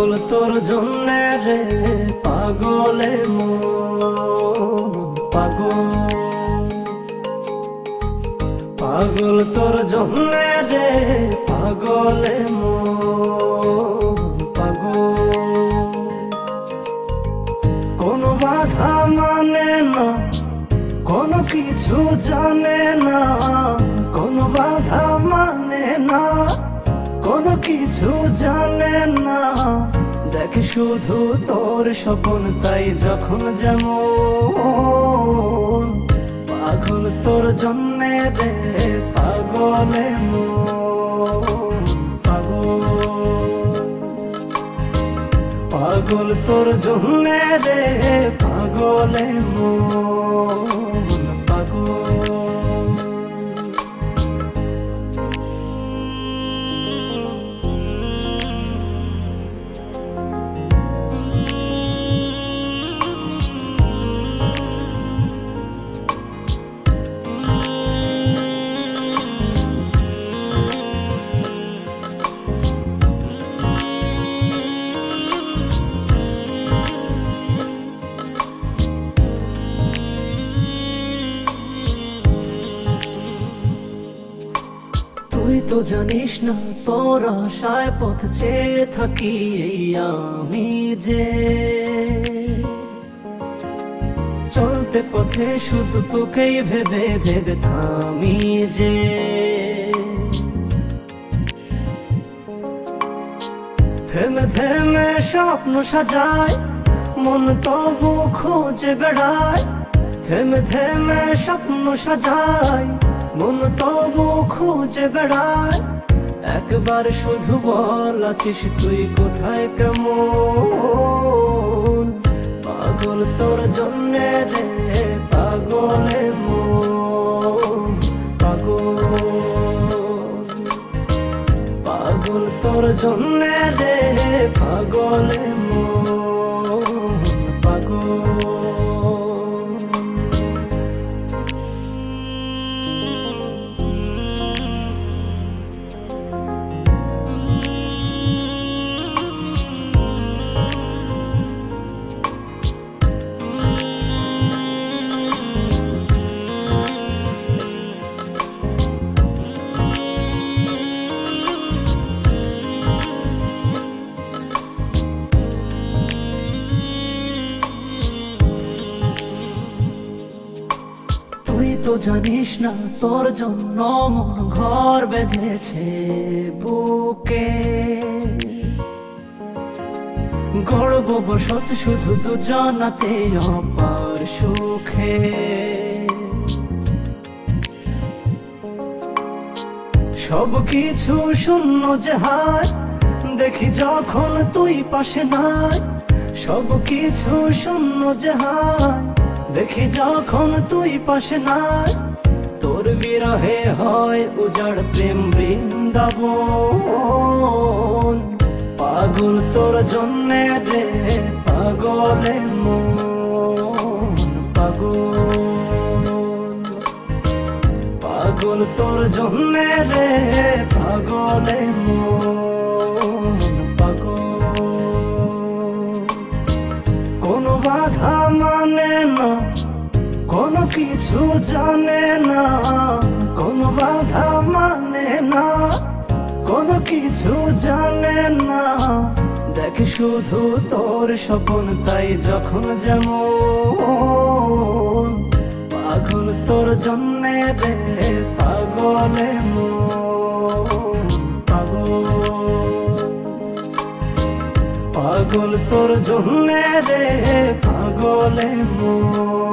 পাগল তোর জন্যে রে পাগলে মন পাগল পাগল তোর জন্যে রে পাগলে মন পাগল কোনো বাধা মানে না কোনো কিছু জানে না কোনো বাধা মানে না কোনো কিছু জানে না দেখ শুধু তোর স্বপ্ন তাই যখন যেমন পাগল তোর জন্যে রে পাগলে মন পাগল পাগল তোর জন্যে রে পাগলে মন পাগল তুই তো জানিস না তোর আশায় পথ চেয়ে থাকি এই আমি যে চলতে পথে শুধু তোকেই ভেবে ভেবে থামি যে থেমে থেমে স্বপ্ন সাজায় মন তবু খোঁজে বেড়ায় থেমে থেমে স্বপ্ন সাজায় মন তবু খুঁজে বেড়ায় একবার শুধু বল আছিস তুই কোথায় কেমন পাগল তোর জন্যে রে পাগলে মন পাগল পাগল তোর জন্যে রে পাগলে মন পাগল তুই তো জানিস না তোর জন্য মন ঘর বেঁধেছে বুকে গর্ব বসত শুধু দুজনাতে অপার সুখে সব কিছু শূন্য যে হায় দেখি যখন তুই পাশে নাই সব কিছু শূন্য যে হায় দেখি যখন তুই পাশে নাই তোর বিরহে হয় উজাড় প্রেম বৃন্দাবন পাগল তোর জন্যে রে পাগলে মন পাগল পাগল তোর জন্যে রে পাগলে মন পাগল কোনো বাধা মানে না কোনো কিছু জানে না কোনো বাধা মানে না কোনো কিছু জানে না দেখ শুধু তোর স্বপ্ন তাই যখন যেমন পাগল তোর জন্যে রে পাগলে মন পাগল পাগল তোর জন্যে রে পাগলে মন